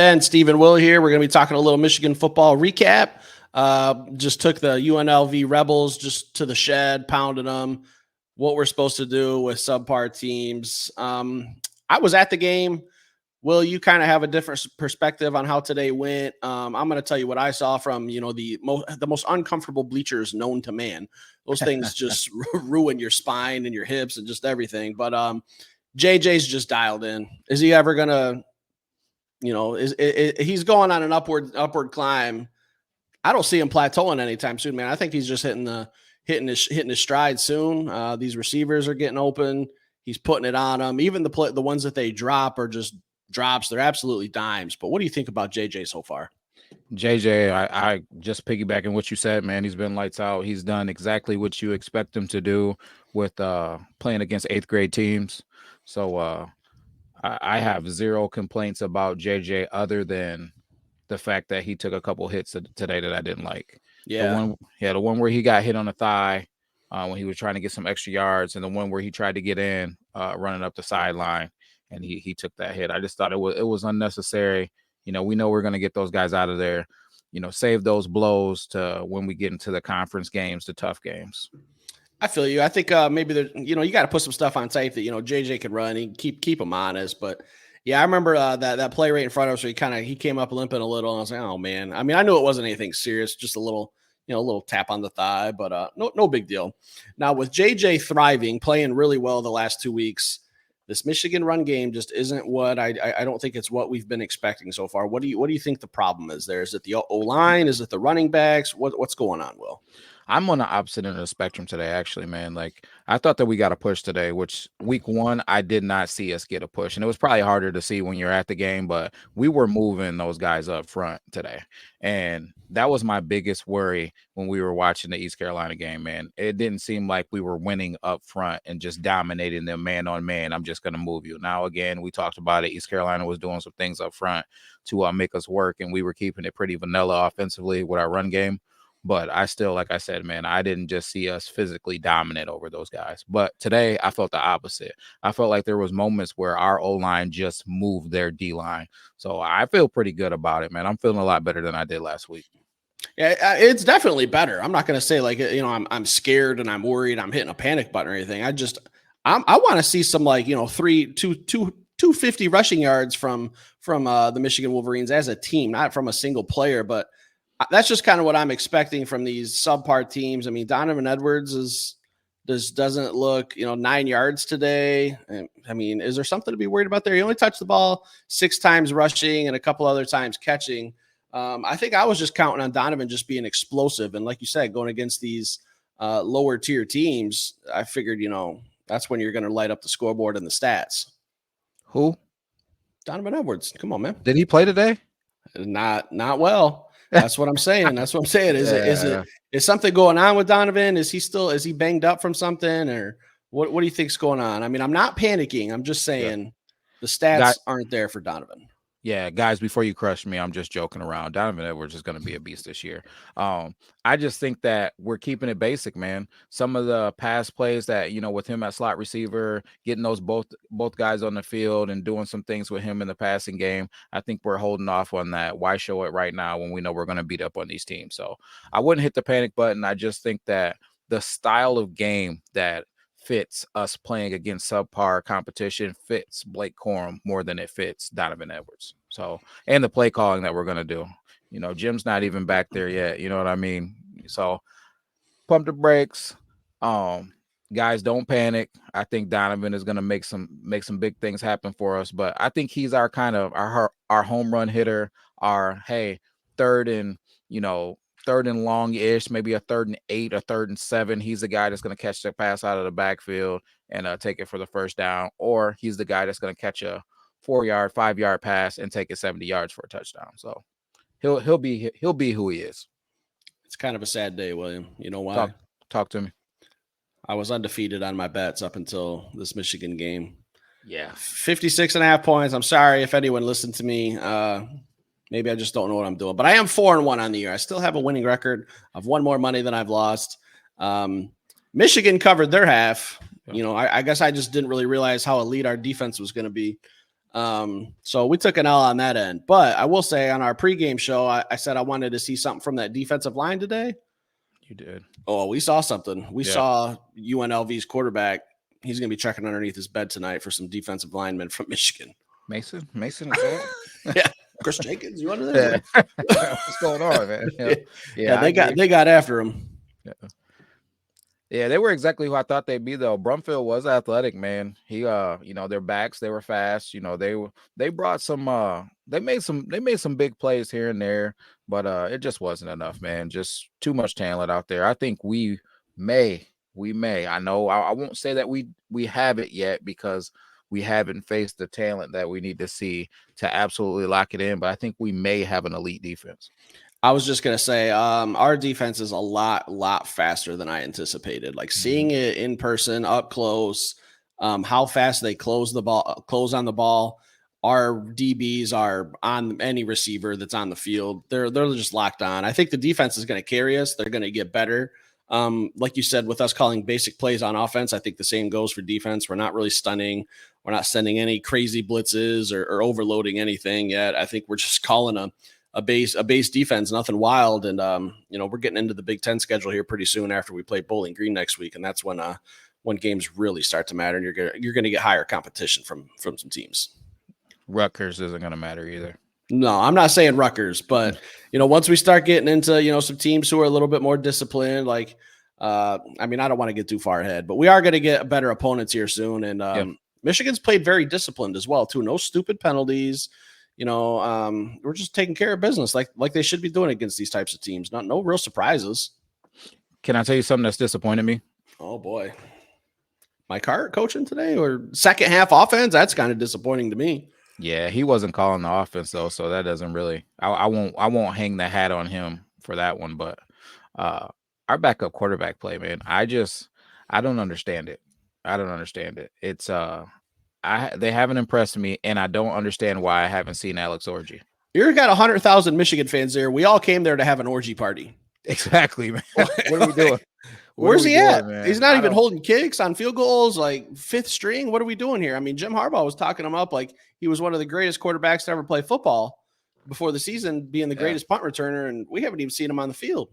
And Stephen Will here. We're going to be talking a little Michigan football recap. Just took the UNLV Rebels just to the shed, pounded them. What we're supposed to do with subpar teams. I was at the game. Will, you kind of have a different perspective on how today went. I'm going to tell you what I saw from the most uncomfortable bleachers known to man. Those things just ruin your spine and your hips and just everything. But JJ's just dialed in. Is he ever gonna? He's going on an upward climb. I don't see him plateauing anytime soon, man. I think he's just hitting his stride soon. These receivers are getting open. He's putting it on them. Even the ones that they drop are just drops. They're absolutely dimes. But what do you think about JJ so far? JJ, I just piggybacking what you said, man. He's been lights out. He's done exactly what you expect him to do with playing against 8th grade teams. So I have zero complaints about JJ other than the fact that he took a couple hits today that I didn't like. Yeah. The one where he got hit on the thigh when he was trying to get some extra yards, and the one where he tried to get in running up the sideline, and he took that hit. I just thought it was unnecessary. We know we're going to get those guys out of there. Save those blows to when we get into the conference games, the tough games. I feel you. I think maybe you got to put some stuff on tape that JJ could run and keep him honest. But yeah, I remember that play right in front of us where he came up limping a little, and I was like, oh man. I mean, I knew it wasn't anything serious, just a little tap on the thigh, but no big deal. Now with JJ thriving, playing really well the last 2 weeks, this Michigan run game just isn't what I don't think it's what we've been expecting so far. What do you think the problem is there? Is it the O-line? Is it the running backs? What's going on, Will? I'm on the opposite end of the spectrum today, actually, man. Like, I thought that we got a push today, which week 1, I did not see us get a push. And it was probably harder to see when you're at the game, but we were moving those guys up front today. And that was my biggest worry when we were watching the East Carolina game, man. It didn't seem like we were winning up front and just dominating them man on man. I'm just going to move you. Now, again, we talked about it. East Carolina was doing some things up front to make us work, and we were keeping it pretty vanilla offensively with our run game. But I still, like I said, man, I didn't just see us physically dominate over those guys. But today, I felt the opposite. I felt like there was moments where our O-line just moved their D-line. So I feel pretty good about it, man. I'm feeling a lot better than I did last week. Yeah, it's definitely better. I'm not going to say I'm scared and I'm worried I'm hitting a panic button or anything. I want to see some 250 rushing yards from the Michigan Wolverines as a team, not from a single player, but that's just kind of what I'm expecting from these subpar teams. I mean, Donovan Edwards doesn't look, 9 yards today. I mean, is there something to be worried about there? He only touched the ball 6 times rushing and a couple other times catching. I think I was just counting on Donovan just being explosive. And like you said, going against these lower tier teams, I figured, that's when you're going to light up the scoreboard and the stats. Who? Donovan Edwards. Come on, man. Did he play today? Not well. That's what I'm saying. Is something going on with Donovan? Is he banged up from something, or what do you think's going on? I mean, I'm not panicking. I'm just saying the stats aren't there for Donovan. Yeah, guys, before you crush me, I'm just joking around. Donovan Edwards is going to be a beast this year. I just think that we're keeping it basic, man. Some of the pass plays that, with him at slot receiver, getting those both guys on the field and doing some things with him in the passing game, I think we're holding off on that. Why show it right now when we know we're going to beat up on these teams? So I wouldn't hit the panic button. I just think that the style of game that fits us playing against subpar competition fits Blake Corum more than it fits Donovan Edwards. So, and the play calling that we're going to do, Jim's not even back there yet. You know what I mean? So pump the brakes. Guys, don't panic. I think Donovan is going to make some big things happen for us, but I think he's our kind of our home run hitter, our, hey, third and long-ish, maybe a 3rd and 8, a 3rd and 7. He's the guy that's going to catch the pass out of the backfield and take it for the first down, or he's the guy that's going to catch a 4-yard, 5-yard pass and take it 70 yards for a touchdown. So he'll be who he is. It's kind of a sad day, William. You know why? Talk to me. I was undefeated on my bets up until this Michigan game. Yeah. 56.5 points. I'm sorry if anyone listened to me. Maybe I just don't know what I'm doing, but I am 4-1 on the year. I still have a winning record. I've won more money than I've lost. Michigan covered their half. I guess I just didn't really realize how elite our defense was going to be. So we took an L on that end. But I will say on our pregame show, I said I wanted to see something from that defensive line today. You did. Oh, we saw something. We Yeah. saw UNLV's quarterback. He's going to be checking underneath his bed tonight for some defensive linemen from Michigan. Mason is that? Yeah. Chris Jenkins, you under there? Yeah. What's going on, man? Yeah, they got after him. Yeah, they were exactly who I thought they'd be, though. Brumfield was athletic, man. He you know, their backs, they were fast. You know, they brought some they made some big plays here and there, but it just wasn't enough, man. Just too much talent out there. I think we may. I know I won't say that we have it yet because we haven't faced the talent that we need to see to absolutely lock it in, but I think we may have an elite defense. I was just gonna say, our defense is a lot faster than I anticipated. Like seeing it in person, up close, how fast they close on the ball. Our DBs are on any receiver that's on the field. They're just locked on. I think the defense is going to carry us. They're going to get better. Like you said, with us calling basic plays on offense, I think the same goes for defense. We're not really stunning. We're not sending any crazy blitzes or overloading anything yet. I think we're just calling a base defense, nothing wild. And, you know, we're getting into the Big Ten schedule here pretty soon after we play Bowling Green next week. And that's when games really start to matter and you're going to get higher competition from some teams. Rutgers isn't going to matter either. No, I'm not saying Rutgers, but, you know, once we start getting into, you know, some teams who are a little bit more disciplined, like, I mean, I don't want to get too far ahead, but we are going to get better opponents here soon. And, Michigan's played very disciplined as well, too. No stupid penalties. You know, we're just taking care of business like they should be doing against these types of teams. No real surprises. Can I tell you something that's disappointed me? Oh boy, Mike Hart coaching today or second half offense? That's kind of disappointing to me. Yeah, he wasn't calling the offense though, so that doesn't really. I won't hang the hat on him for that one. But our backup quarterback play, man, I don't understand it. It's they haven't impressed me, and I don't understand why I haven't seen Alex Orji. You've got 100,000 Michigan fans there. We all came there to have an orgy party. Exactly, man. What are we doing? Where's he at? Man? He's not even holding kicks on field goals, like fifth string. What are we doing here? I mean, Jim Harbaugh was talking him up like he was one of the greatest quarterbacks to ever play football before the season, being the greatest punt returner, and we haven't even seen him on the field.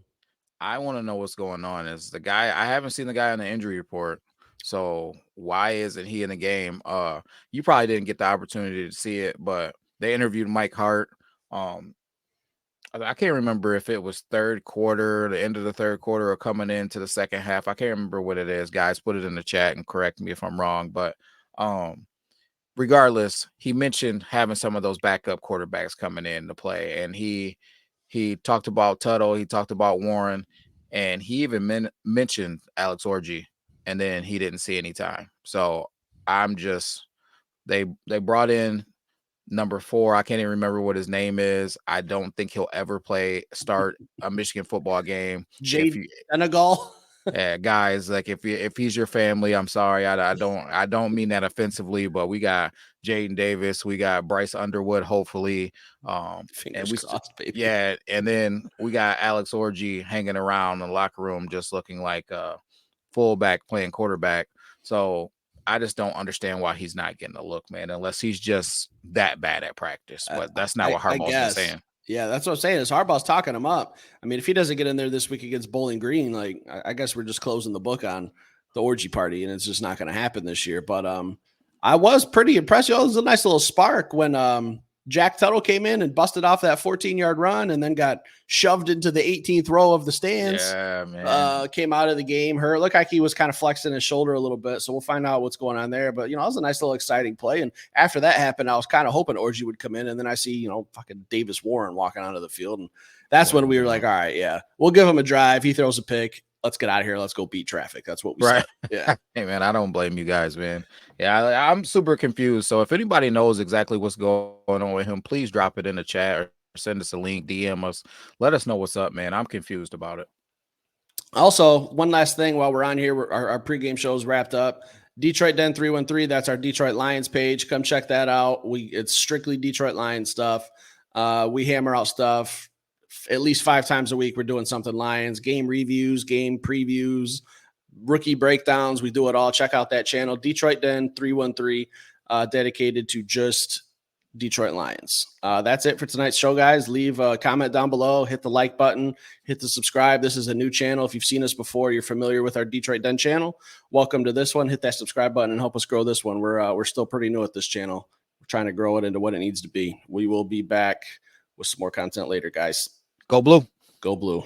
I want to know what's going on. Is the guy? I haven't seen the guy on the injury report. So why isn't he in the game? You probably didn't get the opportunity to see it, but they interviewed Mike Hart. I can't remember if it was third quarter, the end of the third quarter, or coming into the second half. I can't remember what it is. Guys, put it in the chat and correct me if I'm wrong. But regardless, he mentioned having some of those backup quarterbacks coming in to play, and he talked about Tuttle, he talked about Warren, and he even mentioned Alex Orji. And then he didn't see any time. So I'm just they brought in number 4. I can't even remember what his name is. I don't think he'll ever start a Michigan football game. Jade Senegal. Yeah, guys, like if he's your family, I'm sorry. I don't mean that offensively, but we got Jaden Davis, we got Bryce Underwood, hopefully. Fingers crossed, baby. Yeah, and then we got Alex Orji hanging around in the locker room just looking like fullback playing quarterback. So I just don't understand why he's not getting a look, man, unless he's just that bad at practice. But that's not what Harbaugh's been saying. Yeah, that's what I'm saying is Harbaugh's talking him up. I mean, if he doesn't get in there this week against Bowling Green, like I guess we're just closing the book on the orgy party, and it's just not going to happen this year. But I was pretty impressed. It was a nice little spark when Jack Tuttle came in and busted off that 14-yard run and then got shoved into the 18th row of the stands. Yeah, man. Came out of the game hurt. Looked like he was kind of flexing his shoulder a little bit. So we'll find out what's going on there. But, you know, it was a nice little exciting play. And after that happened, I was kind of hoping Orji would come in. And then I see, you know, fucking Davis Warren walking onto the field. And that's when we were like, all right, yeah, we'll give him a drive. He throws a pick. Let's get out of here. Let's go beat traffic. That's what we said. Yeah. Hey, man, I don't blame you guys, man. Yeah, I'm super confused. So if anybody knows exactly what's going on with him, please drop it in the chat or send us a link, DM us. Let us know what's up, man. I'm confused about it. Also, one last thing while we're on here, our pregame show is wrapped up. Detroit Den 313, that's our Detroit Lions page. Come check that out. It's strictly Detroit Lions stuff. We hammer out stuff at least 5 times a week. We're doing something Lions, game reviews, game previews, rookie breakdowns. We do it all. Check out that channel, Detroit Den 313, dedicated to just Detroit Lions. That's it for tonight's show, guys. Leave a comment down below, hit the like button, hit the subscribe. This is a new channel. If you've seen us before, you're familiar with our Detroit Den channel. Welcome to this one. Hit that subscribe button and help us grow this one. We're still pretty new at this channel. We're trying to grow it into what it needs to be. We will be back with some more content later, guys. Go Blue. Go Blue.